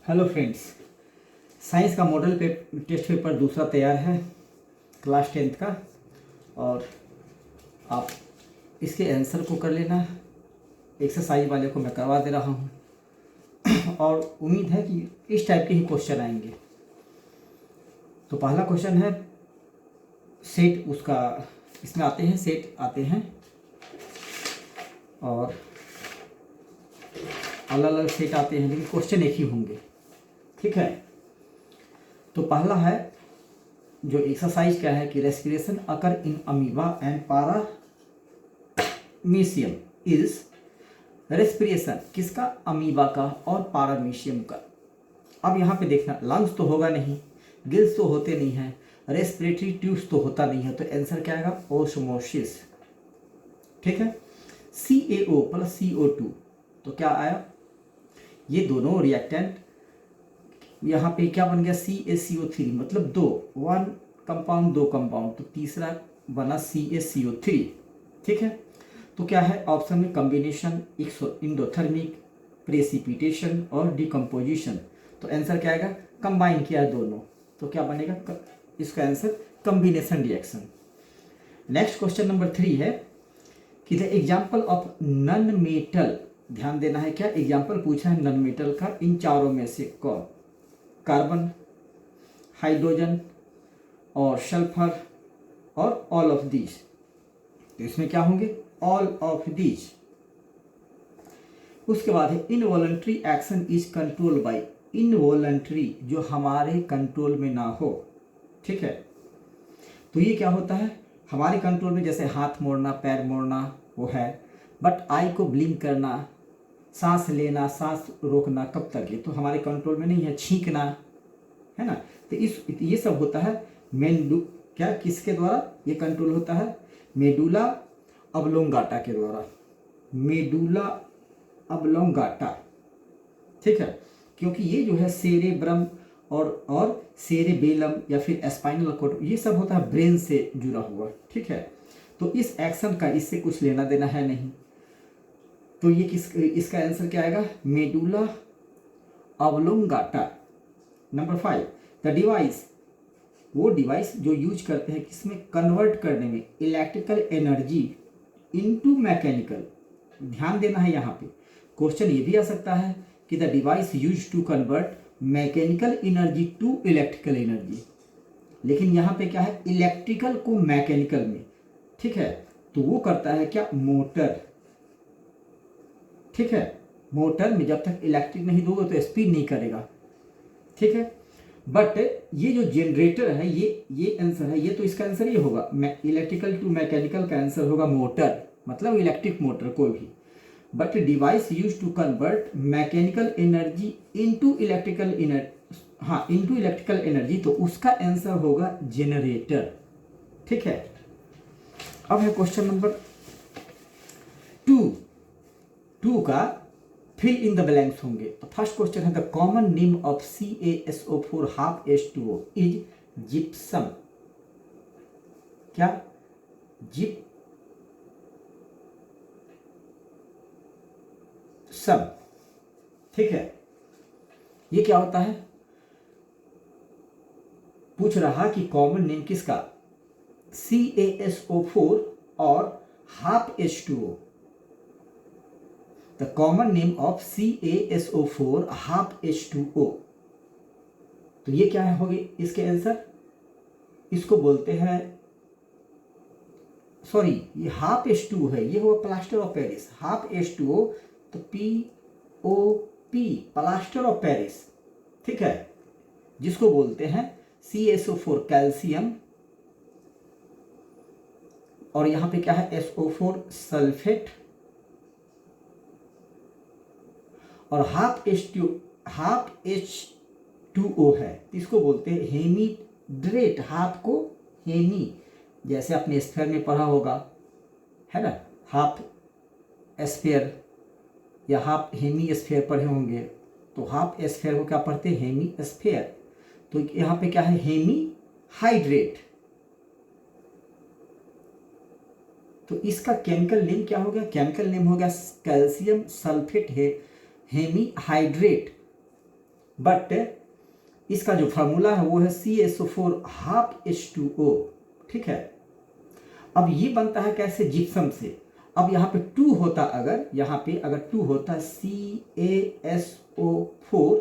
Hello friends, science का model test paper दूसरा तैयार है क्लास 10th का। और आप इसके आंसर को कर लेना। एक्सरसाइज वाले को मैं करवा दे रहा हूँ और उम्मीद है कि इस टाइप के ही क्वेश्चन आएंगे। तो पहला क्वेश्चन है सेट, उसका इसमें आते हैं सेट आते हैं और अलग अलग सेट आते हैं, लेकिन क्वेश्चन एक ही होंगे। ठीक है, तो पहला है जो एक्सरसाइज क्या है कि respiration occur in amoeba and paramecium is. Respiration किसका? अमीबा का और पारामीशियम का। अब यहाँ पे देखना, लंग्स तो होगा नहीं, गिल्स तो होते नहीं हैं, रेस्पिरेटरी ट्यूब्स तो होता नहीं है, तो आंसर क्या आएगा? ओस्मोसिस। ठीक है, CaO प्लस CO2, तो क्या आया? ये दोनों रिएक्टेंट यहाँ पे क्या बन गया? CaCO3, मतलब दो, वन कंपाउंड दो कंपाउंड, तो तीसरा बना CaCO3। ठीक है, तो क्या है ऑप्शन में? कॉम्बिनेशन, इंडोथर्मिक, प्रेसिपिटेशन और डिकम्पोजिशन। तो आंसर क्या आएगा? कंबाइन किया है दोनों, तो क्या बनेगा इसका answer? Combination reaction. Next question number 3 है कि the example of non metal, ध्यान देना है, क्या एग्जाम्पल पूछा है नॉन मेटल का, इन चारों में से कौन? कार्बन, हाइड्रोजन और सल्फर और ऑल ऑफ दीज। तो इसमें क्या होंगे? All of these. उसके बाद है involuntary action is control by. Involuntary, जो हमारे कंट्रोल में ना हो। ठीक है, तो ये क्या होता है? हमारे कंट्रोल में, जैसे हाथ मोड़ना, पैर मोड़ना, वो है, बट आई को ब्लिंक करना, सांस लेना, सांस रोकना, कब तक? ये तो हमारे कंट्रोल में नहीं है। छींकना, है ना, तो ये सब होता है क्या किसके द्वारा ये कंट्रोल होता है? मेडुला ऑब्लोंगाटा के द्वारा। Medulla oblongata. ठीक है, क्योंकि ये जो है सेरेब्रम और सेरेबेलम या फिर स्पाइनल कॉर्ड, ये सब होता है ब्रेन से जुड़ा हुआ। ठीक है, तो इस एक्शन का इससे कुछ लेना देना है नहीं, तो ये इसका आंसर क्या आएगा? Medulla oblongata. Number 5, the device, वो डिवाइस जो यूज करते हैं किसमें? कन्वर्ट करने में इलेक्ट्रिकल एनर्जी इनटू मैकेनिकल। ध्यान देना है, यहाँ पे क्वेश्चन ये भी आ सकता है कि the device use to convert mechanical energy to electrical energy, लेकिन यहाँ पे क्या है? इलेक्ट्रिकल को मैकेनिकल में। ठीक है, तो वो करता है क्या? मोटर। ठीक है, मोटर में जब तक इलेक्ट्रिक नहीं दोगे तो स्पीड नहीं करेगा। ठीक है, बट ये जो जनरेटर है, ये आंसर है, ये तो इसका आंसर ये होगा, इलेक्ट्रिकल टू मैकेनिकल का आंसर होगा मोटर, मतलब इलेक्ट्रिक मोटर कोई भी। But device use to convert mechanical energy into electrical energy, हाँ, इनटू इलेक्ट्रिकल एनर्जी, तो उसका आंसर होगा जनरेटर। ठीक है, अब है क्वेश्चन नंबर 2 का फिल इन द ब्लैंक्स होंगे। तो फर्स्ट क्वेश्चन है the common name of CaSO4 half H2O is gypsum. क्या? जिप्सम। ठीक है, ये क्या होता है? पूछ रहा कि कॉमन नेम किसका? CaSO4 और half H2O। The common name of CaSO4 half H2O, तो ये क्या है होगी इसके आंसर? इसको बोलते हैं, सॉरी, ये हाफ H2O है, ये होगा plaster of Paris. Half H2O, तो POP, प्लास्टर ऑफ पेरिस। ठीक है, जिसको बोलते हैं CaSO4 कैल्शियम, और यहां पे क्या है? SO4 सल्फेट, और हाफ H2O है, इसको बोलते हैं हेमीड्रेट। हाफ को हेमी, जैसे आपने स्फीयर में पढ़ा होगा, है ना, हाफ स्फीयर या हाफ हेमी स्फीयर पढ़े होंगे, तो हाफ स्फीयर को क्या पढ़ते हैं? Hemisphere. तो यहाँ पे क्या है? Hemihydrate. तो इसका केमिकल नेम क्या हो गया? केमिकल नेम हो गया कैल्शियम सल्फेट है हेमी हाइड्रेट। बट इसका जो फार्मूला है वो है CaSO4 हाफ H2O, ठीक है। अब ये बनता है कैसे, जिप्सम से। अब यहाँ पे 2 होता, अगर यहाँ पे अगर 2 होता CaSO4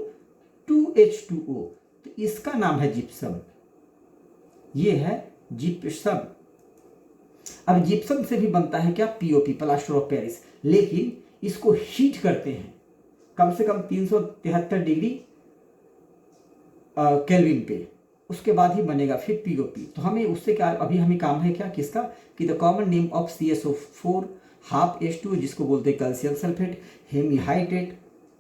2H2O, तो इसका नाम है जिप्सम, ये है जिप्सम। अब जिप्सम से भी बनता है क्या, POP, प्लास्टर ऑफ पेरिस, लेकिन इसको हीट करते हैं कम से कम 373 डिग्री केल्विन पे, उसके बाद ही बनेगा फिर POP। तो हमें उससे क्या, अभी हमें काम है क्या, किसका, कि the common name of CaSO4 half H2, जिसको बोलते हैं कैल्शियम सल्फेट हेमीहाइड्रेट,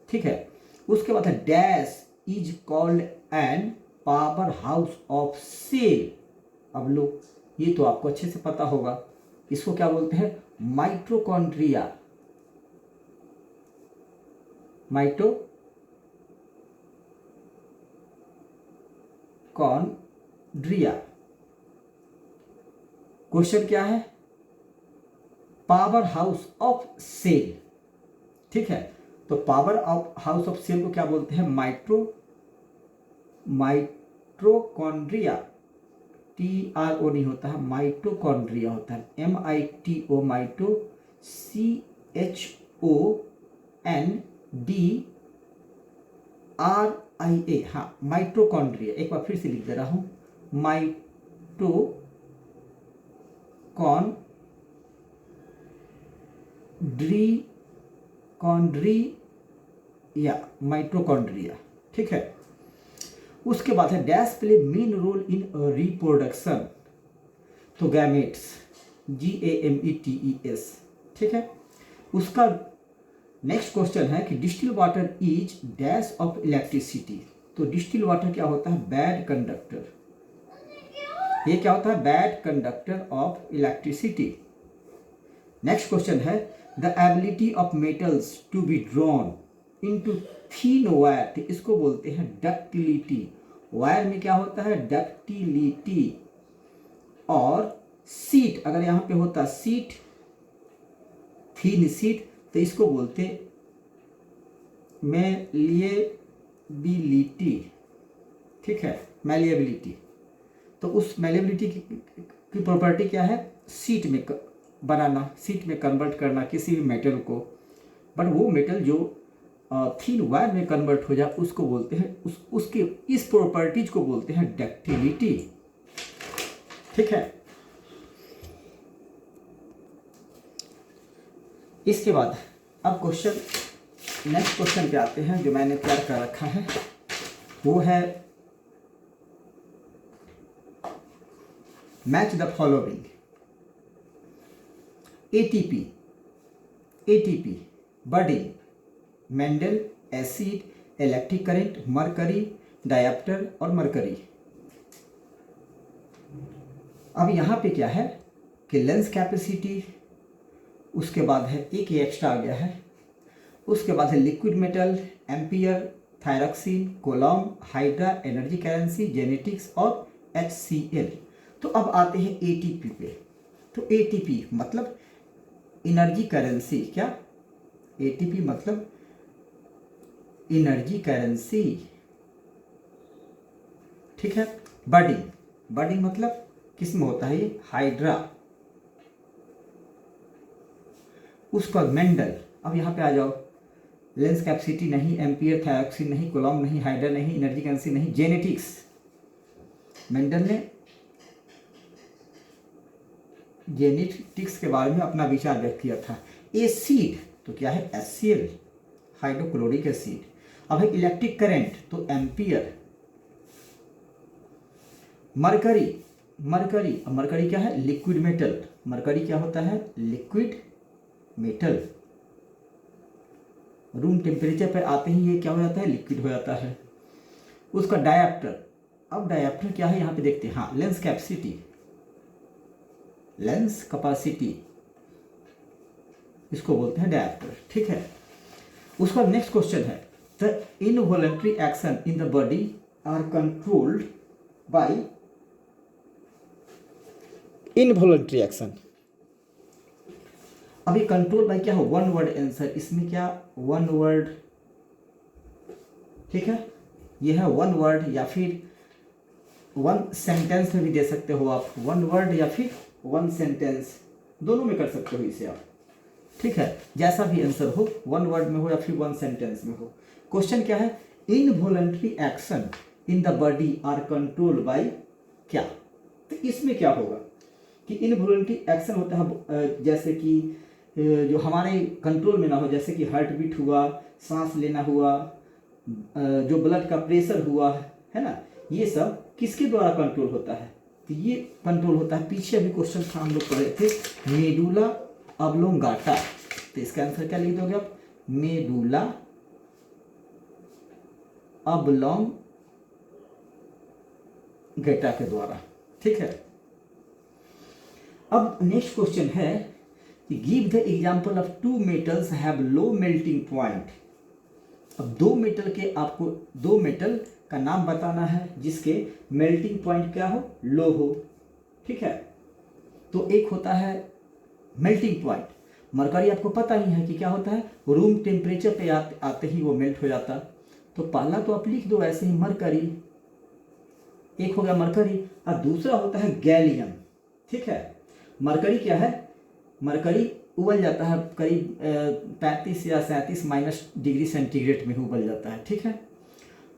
ठीक है। उसके बाद है dash is called an power house of cell. अब लो, ये तो आपको अच्छे से पता होगा, इसको क्या बोलते हैं, माइटोकॉन्ड्रिया, माइटोकॉन्ड्रिया। क्वेश्चन क्या है, पावर हाउस ऑफ सेल, ठीक है। तो power of house of cell को क्या बोलते हैं, माइटोकॉन्ड्रिया, TRO नहीं होता है, माइटोकॉन्ड्रिया होता है, MITO, माइटो CHONDRIA, हाँ माइटोकॉन्ड्रिया। एक बार फिर से लिख दे रहा हूं, माइटोकॉन्ड्रिया, ठीक है। उसके बाद है dash play main role in reproduction, तो गैमेट्स, GAMETES, ठीक है। उसका नेक्स्ट क्वेश्चन है कि distil water is dash of electricity, तो डिस्टिल वाटर क्या होता है, बैड कंडक्टर, ये क्या होता है, bad conductor of electricity. Next question है the ability of metals to be drawn into thin wire, तो इसको बोलते हैं डक्टिलिटी। वायर में क्या होता है, डक्टिलिटी। और सीट, अगर यहाँ पे होता सीट, थीन सीट, तो इसको बोलते मैलिएबिलिटी, ठीक है, मैलिएबिलिटी। तो उस मैलिएबिलिटी की प्रॉपर्टी क्या है, सीट में बनाना, सीट में कन्वर्ट करना किसी भी मेटल को, बट वो मेटल जो थीन वायर में कन्वर्ट हो जाए उसको बोलते हैं, उसके इस प्रॉपर्टीज को बोलते हैं डक्टिलिटी, ठीक है। इसके बाद अब नेक्स्ट क्वेश्चन पे आते हैं, जो मैंने तैयार कर रखा है वो है match the following, ATP, budding, Mendel, acid, electric current, mercury, dioptre और मरकरी। अब यहाँ पे क्या है कि लेंस कैपेसिटी, उसके बाद है एक ही एक्स्ट्रा आ गया है, उसके बाद है liquid metal, ampere, thyroxine, coulomb, hydra, energy currency, genetics और HCl। तो अब आते हैं ATP पे। तो ATP मतलब एनर्जी करेंसी, क्या, ATP मतलब एनर्जी करेंसी, ठीक है। बर्डिंग मतलब किस में होता है ये, हाइड्रा। उसका मेंडल, अब यहाँ पे आ जाओ, लेंस कैपेसिटी नहीं, एम्पियर, थायरॉक्सिन नहीं, कोलॉम नहीं, हाइड्रा नहीं, एनर्जी करेंसी नहीं, जेनेटिक्स। मेंडल ने जेनेटिक्स के बारे में अपना विचार व्यक्त किया था। एसिड तो क्या है, HCl, हाइड्रोक्लोरिक एसिड। अब है इलेक्ट्रिक करंट, तो एम्पियर। मरकरी क्या है, लिक्विड मेटल। मरकरी क्या होता है, लिक्विड मेटल। रूम टेम्परेचर पर आते ही ये क्या हो जाता है, लिक्विड हो जाता है। उसका डायप्टर, अब डायप्टर क्या है यहाँ पे देखते हैं, हाँ लेंस कैपेसिटी, इसको बोलते हैं डायप्टर, ठीक है। उसका नेक्स्ट क्वेश्चन है the involuntary action in the body are controlled by involuntary action. अभी कंट्रोल बाय क्या हो, वन वर्ड आंसर, इसमें क्या वन वर्ड, ठीक है। ये है वन वर्ड या फिर वन सेंटेंस में भी दे सकते हो आप, वन वर्ड या फिर वन सेंटेंस, दोनों में कर सकते हो इसे आप, ठीक है, जैसा भी आंसर हो, वन वर्ड में हो या फिर वन सेंटेंस में हो। क्वेश्चन क्या है, involuntary action in the body are control by क्या। तो इसमें क्या होगा कि इनवॉलंटरी एक्शन होता है जैसे कि जो हमारे कंट्रोल में ना हो, जैसे कि हार्ट बीट हुआ, सांस लेना हुआ, जो ब्लड का प्रेशर हुआ है ना, ये सब किसके द्वारा कंट्रोल होता है। तो ये कंट्रोल होता है, पीछे अभी क्वेश्चन था हम लोग पढ़े थे, मेडुला ऑब्लोंगाटा। तो इसका आंसर क्या लिख दोगे आप, मेडुला ऑब्लोंगाटा के द्वारा, ठीक है। अब नेक्स्ट क्वेश्चन है कि give the example of two metals have low melting point. अब दो मेटल के आपको दो मेटल का नाम बताना है जिसके मेल्टिंग पॉइंट क्या हो, लो हो, ठीक है। तो एक होता है मेल्टिंग पॉइंट, मरकरी आपको पता ही है कि क्या होता है, रूम टेम्परेचर पे आते ही वो मेल्ट हो जाता। तो पहला तो आप लिख दो ऐसे ही मरकरी, एक हो गया मरकरी, और दूसरा होता है गैलियम, ठीक है। मरकरी क्या है, मरकरी उबल जाता है करीब 35 या 37 माइनस डिग्री सेंटीग्रेड में उबल जाता है, ठीक है।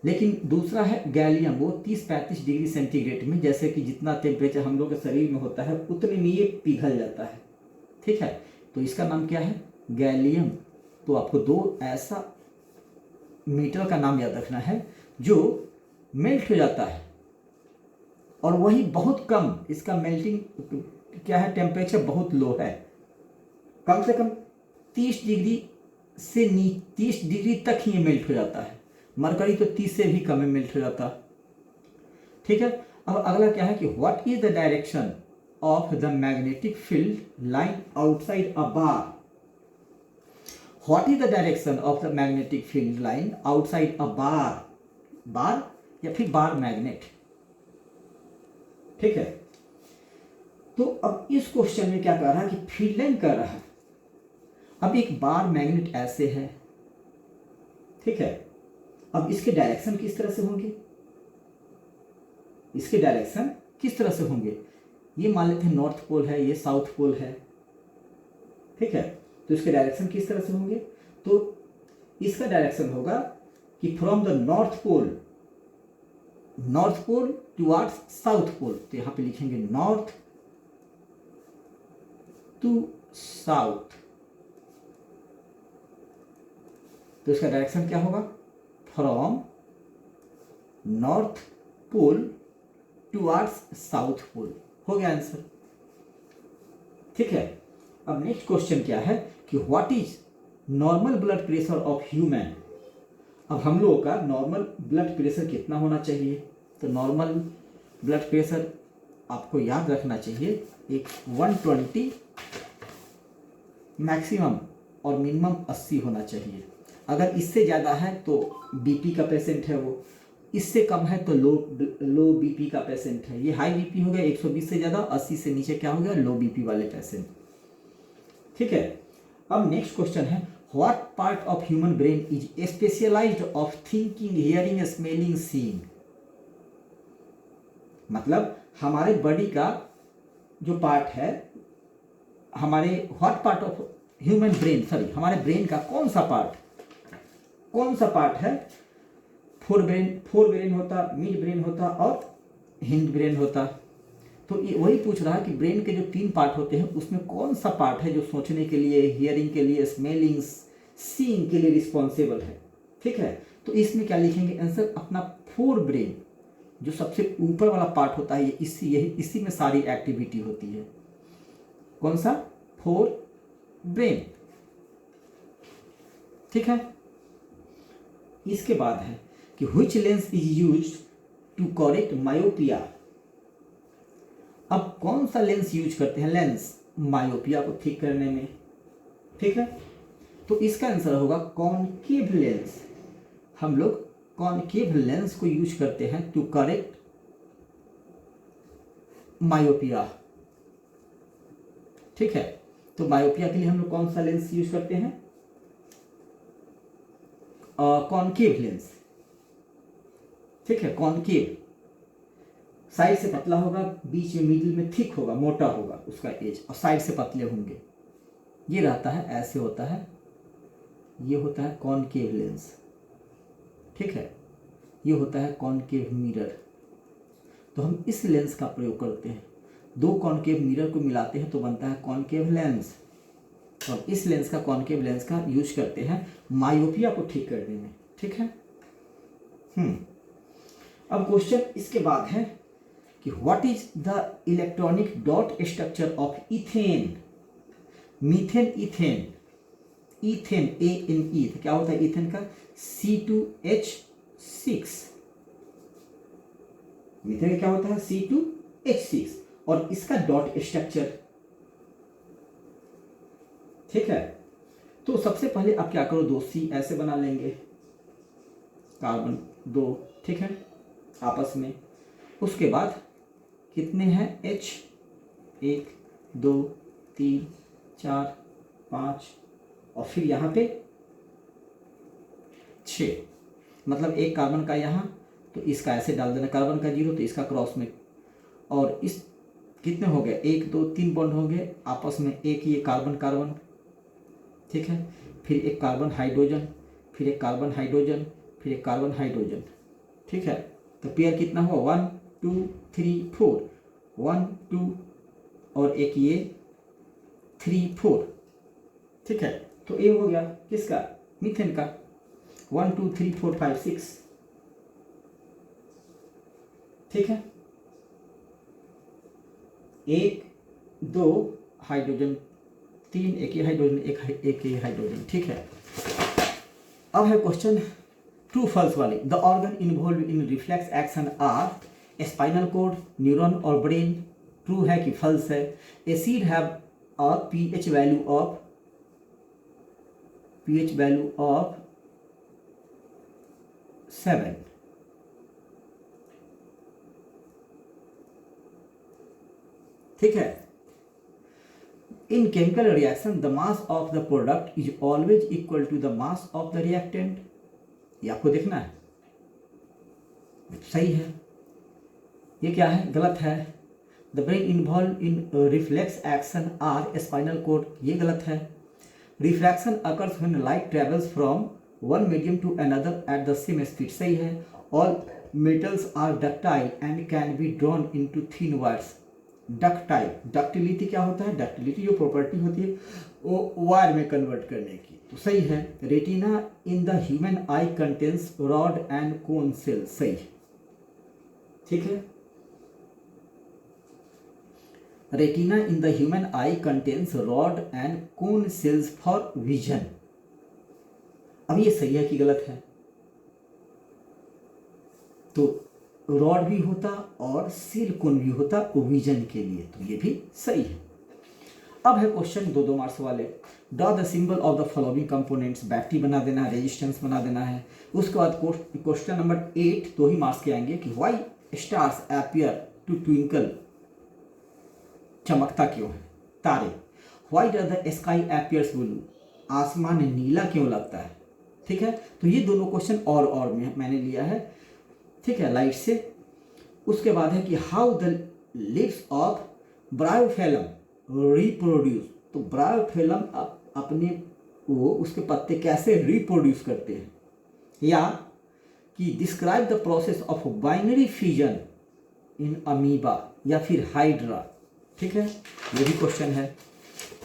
लेकिन दूसरा है गैलियम, वो 30-35 डिग्री सेंटीग्रेड में, जैसे कि जितना टेम्परेचर हम लोग के शरीर में होता है उतने में ये पिघल जाता है, ठीक है। तो इसका नाम क्या है, गैलियम। तो आपको दो ऐसा मेटल का नाम याद रखना है जो मेल्ट हो जाता है और वही बहुत कम, इसका मेल्टिंग क्या है, टेम्परेचर बहुत लो है, कम से कम 30 डिग्री से 30 डिग्री तक ही ये मेल्ट हो जाता है। मरकरी तो 30 से भी कम में मेल्ट हो जाता, ठीक है। अब अगला क्या है कि what is the direction of the magnetic field line outside a bar. What is the direction of the magnetic field line outside a bar, bar या फिर बार मैग्नेट, ठीक है। तो अब इस क्वेश्चन में क्या कर रहा है कि फील्ड लाइन कर रहा है। अब एक बार मैग्नेट ऐसे है, ठीक है। अब इसके डायरेक्शन किस तरह से होंगे, इसके डायरेक्शन किस तरह से होंगे, ये मान लेते हैं नॉर्थ पोल है, ये साउथ पोल है, ठीक है। तो इसके डायरेक्शन किस तरह से होंगे, तो इसका डायरेक्शन होगा कि from the north pole towards south pole. तो यहां पे लिखेंगे नॉर्थ टू साउथ, तो इसका डायरेक्शन क्या होगा, from north pole towards south pole, हो गया आंसर, ठीक है। अब नेक्स्ट क्वेश्चन क्या है कि what is normal blood pressure of human. अब हम लोगों का नॉर्मल ब्लड प्रेशर कितना होना चाहिए, तो नॉर्मल ब्लड प्रेशर आपको याद रखना चाहिए एक 120 मैक्सिमम और मिनिमम 80 होना चाहिए। अगर इससे ज़्यादा है तो बीपी का पेशेंट है वो, इससे कम है तो लो बीपी का पेशेंट है। ये हाई बीपी हो गया 120 से ज़्यादा, 80 से नीचे क्या हो गया, लो बीपी वाले पेशेंट, ठीक है। अब नेक्स्ट क्वेश्चन है what part of human brain is specialised of thinking, hearing, smelling, seeing. मतलब हमारे बॉडी का जो पार्ट है, हमारे what part of human brain, sorry हमारे ब्रेन का कौन सा पार्ट है, फोर ब्रेन होता, मिड ब्रेन होता और हिंड ब्रेन होता। तो ये वही पूछ रहा है कि ब्रेन के जो 3 पार्ट होते हैं उसमें कौन सा पार्ट है जो सोचने के लिए, हियरिंग के लिए, स्मेलिंग, सीइंग के लिए रिस्पॉन्सिबल है, ठीक है। तो इसमें क्या लिखेंगे आंसर, अपना फोर ब्रेन जो सबसे ऊपर वाला पार्ट होता है, इसी में सारी एक्टिविटी होती है। कौन सा, फोर ब्रेन, ठीक है। इसके बाद है कि which lens is used to correct myopia. अब कौन सा लेंस यूज करते हैं, लेंस मायोपिया को ठीक करने में, ठीक है। तो इसका आंसर होगा कॉनकेव लेंस। हम लोग कॉनकेव लेंस को यूज करते हैं टू करेक्ट मायोपिया, ठीक है। तो मायोपिया के लिए हम लोग कौन सा लेंस यूज करते हैं, कॉनकेव लेंस। ठीक है, कॉनकेव, साइड से पतला होगा, बीच में मिडिल में थिक होगा, मोटा होगा उसका एज, और साइड से पतले होंगे। ये रहता है, ऐसे होता है, ये होता है कॉनकेव लेंस, ठीक है, ये होता है कॉनकेव मिरर। तो हम इस लेंस का प्रयोग करते हैं, दो कॉनकेव मिरर को मिलाते हैं तो बनता है कॉनकेव लेंस, और इस लेंस का, कॉनकेव लेंस का यूज करते हैं मायोपिया को ठीक करने में, ठीक है। अब क्वेश्चन इसके बाद है कि what is the electronic dot structure of ethane, methane, ethane, ethane ANE, क्या होता है इथेन का, C2H6, मीथेन क्या होता है C2H6, और इसका डॉट स्ट्रक्चर, ठीक है। तो सबसे पहले आप क्या करो, 2 C ऐसे बना लेंगे, कार्बन 2, ठीक है, आपस में। उसके बाद कितने हैं H, 1 2 3 4 5, और फिर यहाँ पे 6, मतलब एक कार्बन का यहाँ, तो इसका ऐसे डाल देना, कार्बन का 0 तो इसका क्रॉस में, और इस कितने हो गए, 1 2 3 बॉन्ड हो गए आपस में, एक ये कार्बन कार्बन, ठीक है, फिर एक कार्बन हाइड्रोजन, फिर एक कार्बन हाइड्रोजन, फिर एक कार्बन हाइड्रोजन, ठीक है। तो पेयर कितना हुआ, 1 2 3 4, 1 2, और एक ये 3 4, ठीक है। तो ये हो गया किसका, मीथेन का, 1 2 3 4 5 6, ठीक है। 1 2 हाइड्रोजन, 3, एक ही हाइड्रोजन, एक ही हाइड्रोजन, ठीक है। अब है क्वेश्चन ट्रू फॉल्स वाले, the organ involve in reflex action are spinal cord, neuron और ब्रेन, ट्रू है कि फॉल्स है। Acid have a pH value of 7, ठीक है। In chemical reaction the mass of the product is always equal to the mass of the reactant, ये आपको देखना है, सही है। ये क्या है, गलत है। The brain involve in reflex action are spinal cord, ये गलत है। Refraction occurs when light travels from one medium to another at the same speed, सही है। All metals are ductile and can be drawn into thin wires, ductile, ductility क्या होता है, ductility जो property होती है वो वायर में कन्वर्ट करने की, तो सही है। Retina in the human eye contains rod and cone cell, सही, ठीक है। Retina in the human eye contains rod and cone cells for vision, अब ये सही है कि गलत है, तो रॉड भी होता और सेल कोन भी होता विजन के लिए, तो ये भी सही है। अब है क्वेश्चन 2 मार्क्स वाले, draw the symbol of the following components, battery बना देना है, रेजिस्टेंस बना देना है। उसके बाद क्वेश्चन नंबर 8 2 ही मार्क्स के आएंगे कि why stars appear to twinkle, चमकता क्यों है तारे। Why does the sky appears blue, आसमान नीला क्यों लगता है, ठीक है। तो ये दोनों क्वेश्चन और में मैंने लिया है, ठीक है, लाइट से। उसके बाद है कि how the leaves of bryophyllum reproduce, तो ब्रायोफेलम अपने वो उसके पत्ते कैसे रिप्रोड्यूस करते हैं, या कि describe the process of binary fusion in amoeba या फिर हाइड्रा, ठीक है, ये भी क्वेश्चन है।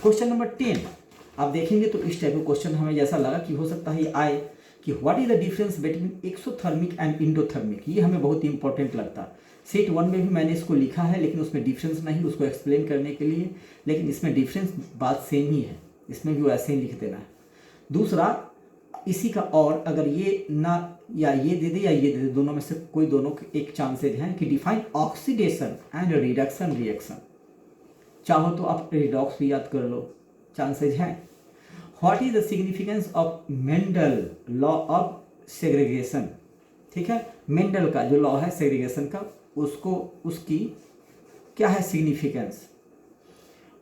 क्वेश्चन नंबर 10 आप देखेंगे तो इस टाइप का क्वेश्चन हमें जैसा लगा कि हो सकता है ये आए कि what is the difference between exothermic and endothermic, ये हमें बहुत ही इंपॉर्टेंट लगता। सेट 1 में भी मैंने इसको लिखा है, लेकिन उसमें डिफरेंस नहीं, उसको एक्सप्लेन करने के लिए, लेकिन इसमें डिफरेंस बात सेम ही है, इसमें भी वैसे ही लिख देना है। दूसरा इसी का, और अगर ये ना या ये दे दे या ये दे दे, दोनों में से कोई दोनों एक चांसेज हैं कि define oxidation and reduction reaction, चाहो तो आप रिडॉक्स भी याद कर लो, चांसेज हैं। What is the significance of Mendel law of segregation, ठीक है, मेंडल का जो लॉ है सेग्रीगेशन का, उसको उसकी क्या है सिग्निफिकेंस,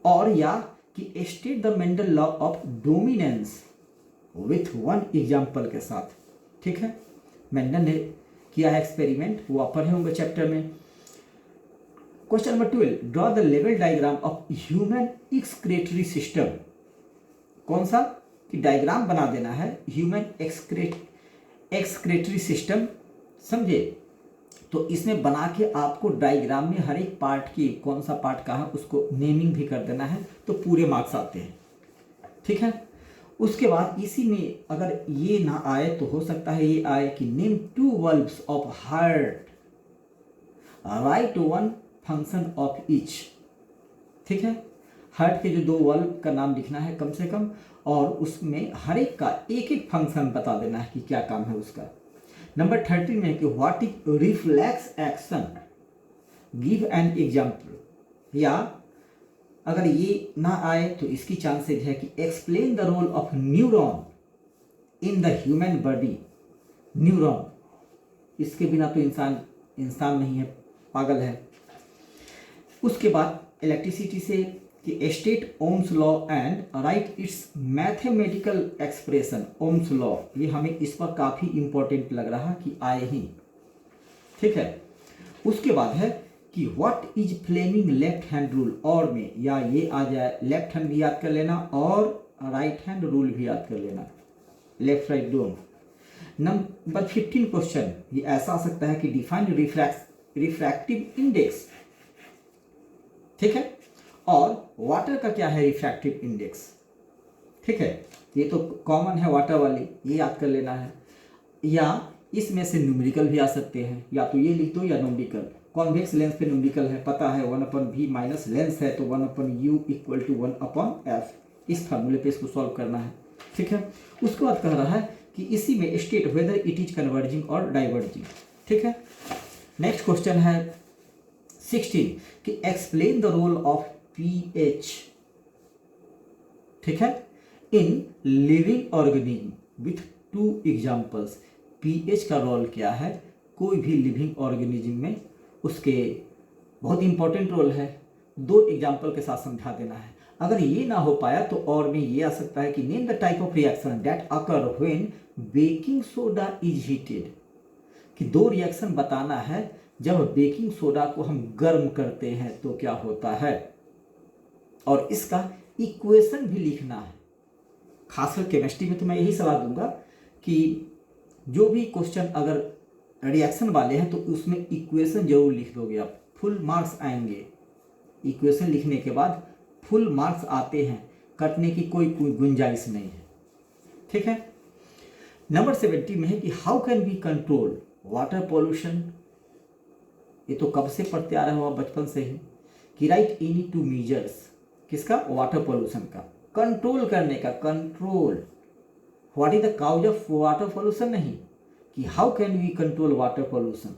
और या कि state the Mendel law of dominance with one example के साथ, ठीक है। मेंडल ने किया है एक्सपेरिमेंट, वो आप पढ़े होंगे चैप्टर में। Question number 12, draw the level diagram of human excretory system. कौन सा कि डायग्राम बना देना है ह्यूमन एक्सक्रेटरी सिस्टम, समझे। तो इसमें बना के आपको डायग्राम में हर एक पार्ट की कौन सा पार्ट कहाँ उसको नेमिंग भी कर देना है, तो पूरे मार्क्स आते हैं, ठीक है। उसके बाद इसी में अगर ये ना आए तो हो सकता है ये आए कि name 2 valves of heart, right 1 function of each, ठीक है। हार्ट के जो 2 वाल्व का नाम लिखना है कम से कम, और उसमें हर एक का एक एक फंक्शन बता देना है कि क्या काम है उसका। नंबर 13 में है कि what is reflex action, give an example. या अगर ये ना आए तो इसकी चांसेस है कि explain the role of neuron in the human body. Neuron, इसके बिना तो इंसान नहीं है, पागल है। उसके बाद इलेक्ट्रिसिटी से कि state Ohm's law and right it's mathematical expression. Ohm's law, ये हमें इस पर काफ़ी इंपॉर्टेंट लग रहा कि आए ही, ठीक है। उसके बाद है कि what is Fleming left hand rule, और में या ये आ जाए लेफ्ट हैंड भी याद कर लेना और राइट हैंड रूल भी याद कर लेना, लेफ्ट राइट दोनों। नंबर 15 क्वेश्चन ये ऐसा आ सकता है कि डिफाइन रिफ्रैक्टिव इंडेक्स, ठीक है। और वाटर का क्या है रिफ्रैक्टिव इंडेक्स, ठीक है। ये तो कॉमन है वाटर वाली, ये याद कर लेना है। या इसमें से न्यूमेरिकल भी आ सकते हैं, या तो ये लिख दो या न्यूमेरिकल। कॉन्वेक्स लेंस पे न्यूमेरिकल है, पता है 1/v माइनस लेंस है तो 1/u इक्वल टू 1/f। इस फार्मूले पे इसको सॉल्व करना है, ठीक है। उसके बाद कह रहा है कि इसी में state whether it is converging और डाइवर्जिंग, ठीक है। नेक्स्ट क्वेश्चन है 16 कि explain the role of pH, ठीक है, in living organism with 2 examples. pH का रोल क्या है कोई भी लिविंग ऑर्गेनिज्म में, उसके बहुत इंपॉर्टेंट रोल है, 2 एग्जाम्पल के साथ समझा देना है। अगर ये ना हो पाया तो और में ये आ सकता है कि name the type of reaction that occur when baking soda is heated, कि 2 रिएक्शन बताना है जब बेकिंग सोडा को हम गर्म करते हैं तो क्या होता है, और इसका इक्वेशन भी लिखना है। खासकर केमिस्ट्री में तो मैं यही सलाह दूंगा कि जो भी क्वेश्चन अगर रिएक्शन वाले हैं तो उसमें इक्वेशन जरूर लिख दोगे आप, फुल मार्क्स आएंगे। इक्वेशन लिखने के बाद फुल मार्क्स आते हैं, कटने की कोई गुंजाइश नहीं है, ठीक है। नंबर 70 में है कि how can we control water pollution. ये तो कब से पढ़ते आ रहे हो आप, बचपन से ही, कि राइट एनी 2 मेजर्स, किसका, वाटर पॉल्यूशन का, कंट्रोल करने का, control. What is the cause of water pollution नहीं, कि how can we control water pollution.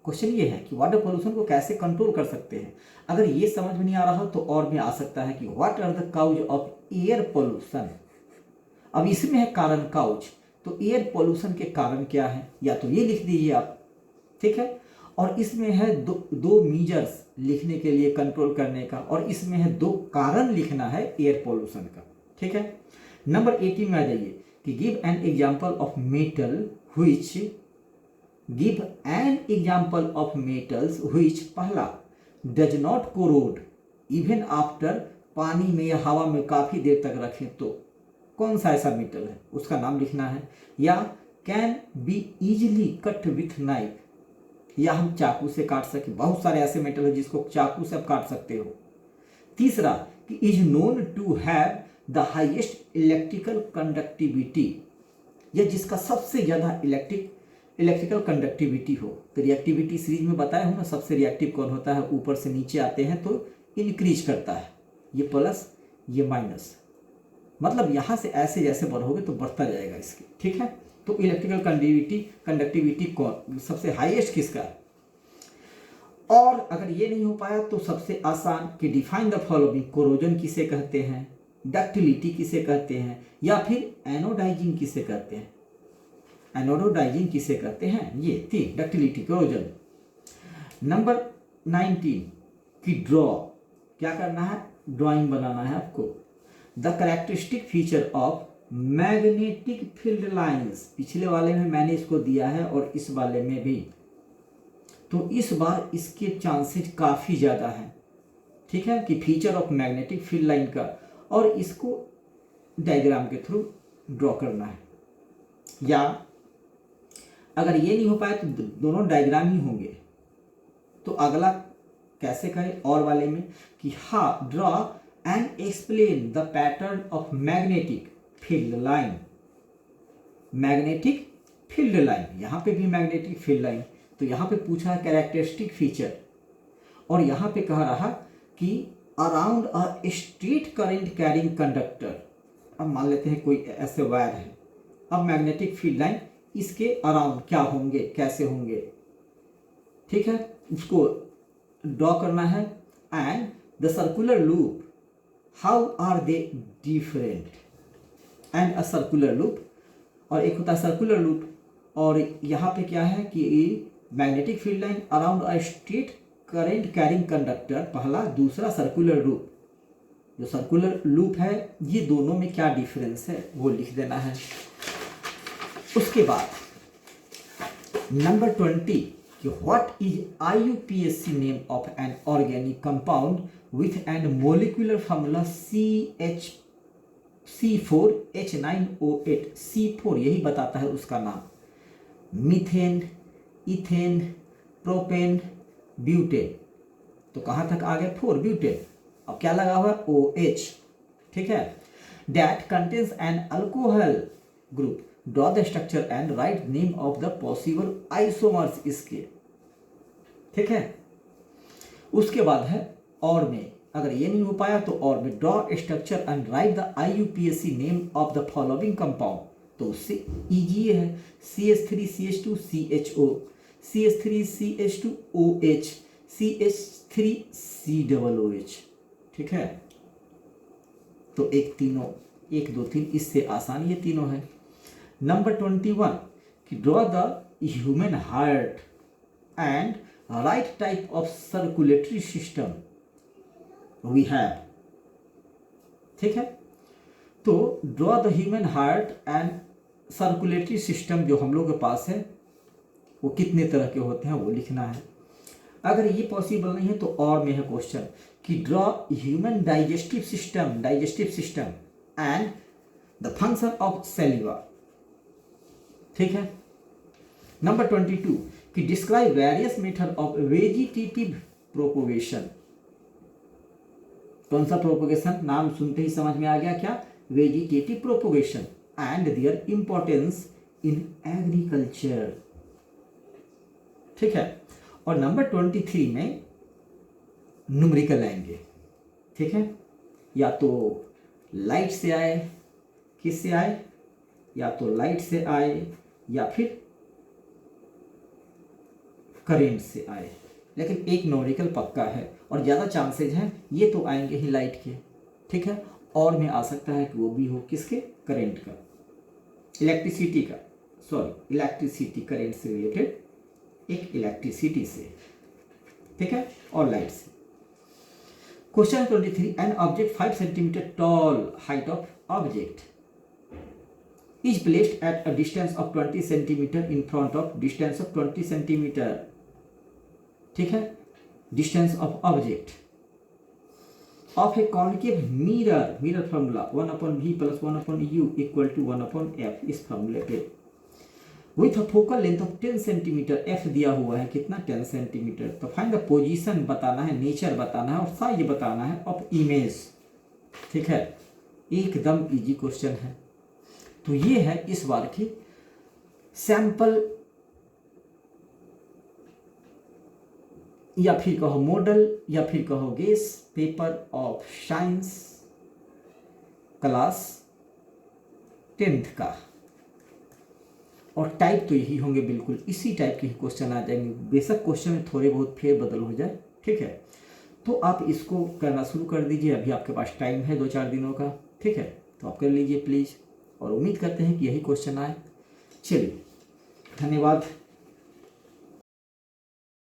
Question ये है कि वाटर पॉल्यूशन को कैसे कंट्रोल कर सकते हैं। अगर ये समझ में नहीं आ रहा तो और में आ सकता है कि what are the cause of air pollution. अब इसमें है कारण काउज, तो एयर पॉल्यूशन के कारण क्या है, या तो ये लिख दीजिए आप, ठीक है। और इसमें है दो मीजर्स लिखने के लिए कंट्रोल करने का, और इसमें है 2 कारण लिखना है एयर पॉल्यूशन का, ठीक है। नंबर 18 में आ जाइए कि give an example of metal which, give an example of metals which, पहला does not corrode even after, पानी में या हवा में काफी देर तक रखें तो कौन सा ऐसा मेटल है, उसका नाम लिखना है। या can be easily cut with knife, या हम चाकू से काट सके, बहुत सारे ऐसे मेटल है जिसको चाकू से आप काट सकते हो। तीसरा कि is known to have the highest electrical conductivity, या जिसका सबसे ज्यादा इलेक्ट्रिकल कंडक्टिविटी हो। तो रिएक्टिविटी सीरीज में बताया हूं ना, सबसे रिएक्टिव कौन होता है, ऊपर से नीचे आते हैं तो इंक्रीज करता है, ये प्लस ये माइनस, मतलब यहां से ऐसे जैसे बढ़ोगे तो बढ़ता जाएगा इसके, ठीक है। तो इलेक्ट्रिकल कंडक्टिविटी कौन सबसे हाईएस्ट किसका है। और अगर ये नहीं हो पाया तो सबसे आसान कि डिफाइन द फॉलोइंग, कोरोजन किसे कहते हैं, डक्टिलिटी किसे कहते हैं, या फिर एनोडाइजिंग किसे कहते हैं। एनोडाइजिंग किसे कहते हैं, ये थी डक्टिलिटी, कोरोजन। नंबर 19 कि ड्रॉ, क्या करना है, ड्राइंग बनाना है आपको। The characteristic feature of magnetic field lines, पिछले वाले में मैंने इसको दिया है और इस वाले में भी, तो इस बार इसके चांसेस काफ़ी ज़्यादा हैं, ठीक है, कि feature of magnetic field line का, और इसको डायग्राम के थ्रू ड्रॉ करना है। या अगर ये नहीं हो पाए तो दोनों डायग्राम ही होंगे। तो अगला कैसे करें और वाले में कि हाँ, draw and explain the pattern of magnetic field line. Magnetic field line, यहाँ पे भी मैग्नेटिक फील्ड लाइन, तो यहाँ पे पूछा है कैरेक्टरिस्टिक फीचर, और यहाँ पे कह रहा कि around a straight current carrying conductor. अब मान लेते हैं कोई ऐसे वायर है, अब मैग्नेटिक फील्ड लाइन इसके अराउंड क्या होंगे, कैसे होंगे, ठीक है, उसको ड्रॉ करना है। And the circular loop, how are they different, and a circular loop, और एक होता है सर्कुलर लूप, और यहाँ पे क्या है कि magnetic field line around a straight current carrying conductor, पहला, दूसरा सर्कुलर लूप। जो सर्कुलर लूप है ये दोनों में क्या डिफरेंस है वो लिख देना है। उसके बाद नंबर 20 कि what is IUPAC name of an organic compound with an molecular formula C4H9O8। C4 यही बताता है उसका नाम। मीथेन, इथेन, प्रोपेन, ब्यूटेन, तो कहाँ तक आ गया 4 ब्यूटेन। अब क्या लगा हुआ OH, ठीक है। That contains an alcohol group, draw the structure and write name of the possible isomers इसके, ठीक है। उसके बाद है और में, अगर ये नहीं हो पाया तो और में draw structure and right the IUPAC name of the following compound, तो उससे इजी है। CH3CH2CHO, CH3CH2OH, CH3COOH, ठीक है। तो एक 2 3 इससे आसान ये तीनों है। नंबर 21 कि draw the human heart and write type of circulatory system we have, ठीक है। तो draw the human heart and circulatory system जो हम लोग के पास है वो कितने तरह के होते हैं वो लिखना है। अगर ये पॉसिबल नहीं है तो और में है क्वेश्चन कि draw human digestive system and the function of saliva, ठीक है। नंबर 22 कि describe various method of vegetative propagation. कौन सा प्रोपोगेशन, नाम सुनते ही समझ में आ गया क्या, vegetative propagation and their importance in agriculture, ठीक है। और नंबर 23 में न्यूमेरिकल आएंगे, ठीक है। या तो लाइट से आए, किससे आए, या तो लाइट से आए या फिर करेंट से आए, लेकिन एक न्यूमेरिकल पक्का है और ज़्यादा चांसेज हैं ये तो आएंगे ही लाइट के, ठीक है। और में आ सकता है कि वो भी हो किसके, करेंट का, इलेक्ट्रिसिटी का, सॉरी इलेक्ट्रिसिटी, करेंट से रिलेटेड एक इलेक्ट्रिसिटी से, ठीक है, और लाइट से। Question 23 an object 5 centimetre toll, height of object is placed at a distance of 20 centimetre in front of distance of 20 centimetre, ठीक है, distance of object of a concave mirror formula 1/v + 1/u = 1/f, इस फॉर्मूले पे with a focal length of 10 centimetre, F दिया हुआ है कितना 10 centimetre. तो फाइंड द पोजीशन बताना है, नेचर बताना है और साइज बताना है ऑफ इमेज, ठीक है। एकदम इजी क्वेश्चन है। तो ये है इस बार की सैंपल या फिर कहो मॉडल या फिर कहो guess paper of science class 10th का। और टाइप तो यही होंगे, बिल्कुल इसी टाइप के क्वेश्चन आ जाएंगे, बेशक क्वेश्चन में थोड़े बहुत फेर बदल हो जाए, ठीक है। तो आप इसको करना शुरू कर दीजिए, अभी आपके पास टाइम है 2-4 दिनों का, ठीक है। तो आप कर लीजिए प्लीज़, और उम्मीद करते हैं कि यही क्वेश्चन आए। चलिए, धन्यवाद।